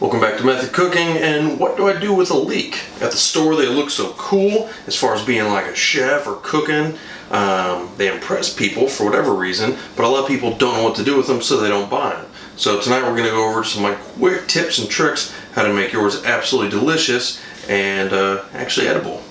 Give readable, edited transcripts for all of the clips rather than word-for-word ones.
Welcome back to Method Cooking, and what do I do with a leek? At the store they look so cool as far as being like a chef or cooking. They impress people for whatever reason, but a lot of people don't know what to do with them, so they don't buy them. So tonight we're going to go over some of my quick tips and tricks how to make yours absolutely delicious and actually edible.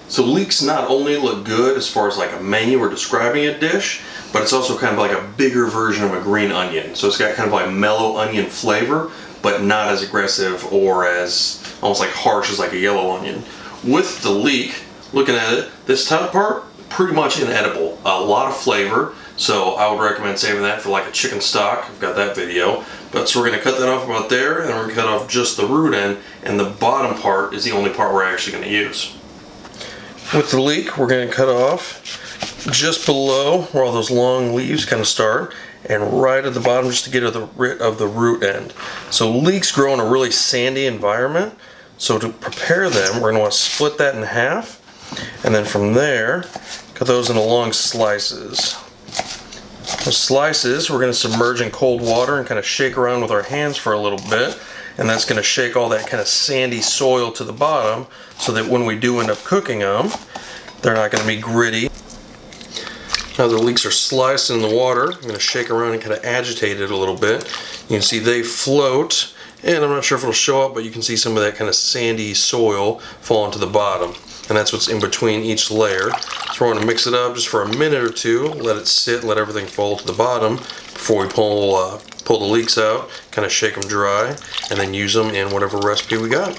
So leeks not only look good as far as like a menu or describing a dish, but it's also kind of like a bigger version of a green onion. So it's got kind of like mellow onion flavor, but not as aggressive or as almost like harsh as like a yellow onion. With the leek, looking at it, this top part, pretty much inedible. A lot of flavor, so I would recommend saving that for like a chicken stock. I've got that video. But so we're gonna cut that off about there, and then we're gonna cut off just the root end, and the bottom part is the only part we're actually gonna use. With the leek, we're gonna cut off just below where all those long leaves kind of start, and right at the bottom just to get rid of the root end. So leeks grow in a really sandy environment, so to prepare them we're going to want to split that in half, and then from there cut those into long slices. Those slices we're going to submerge in cold water and kind of shake around with our hands for a little bit, and that's going to shake all that kind of sandy soil to the bottom so that when we do end up cooking them, they're not going to be gritty. Now the leeks are sliced in the water. I'm going to shake around and kind of agitate it a little bit. You can see they float, and I'm not sure if it'll show up, but you can see some of that kind of sandy soil fall into the bottom. And that's what's in between each layer. So we're going to mix it up just for a minute or two, let it sit, let everything fall to the bottom before we pull the leeks out, kind of shake them dry, and then use them in whatever recipe we got.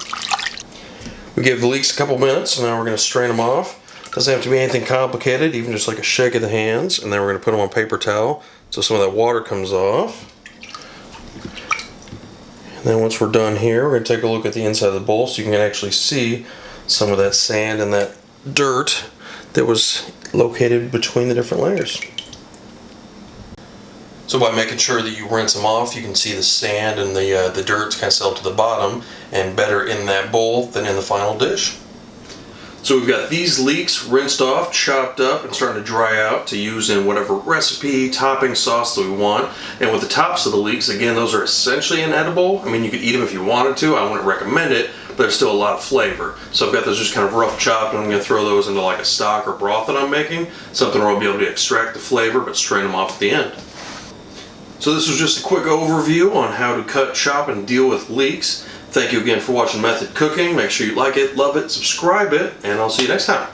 We give the leeks a couple minutes, and now we're going to strain them off. Doesn't have to be anything complicated, even just like a shake of the hands, and then we're going to put them on paper towel so some of that water comes off. And then once we're done here, we're going to take a look at the inside of the bowl so you can actually see some of that sand and that dirt that was located between the different layers. So by making sure that you rinse them off, you can see the sand and the dirt kind of settle to the bottom and better in that bowl than in the final dish. So we've got these leeks rinsed off, chopped up, and starting to dry out to use in whatever recipe, topping, sauce that we want. And with the tops of the leeks, again, those are essentially inedible. I mean, you could eat them if you wanted to. I wouldn't recommend it, but there's still a lot of flavor. So I've got those just kind of rough chopped, and I'm going to throw those into like a stock or broth that I'm making, something where I'll be able to extract the flavor but strain them off at the end. So this was just a quick overview on how to cut, chop, and deal with leeks. Thank you again for watching Method Cooking. Make sure you like it, love it, subscribe it, and I'll see you next time.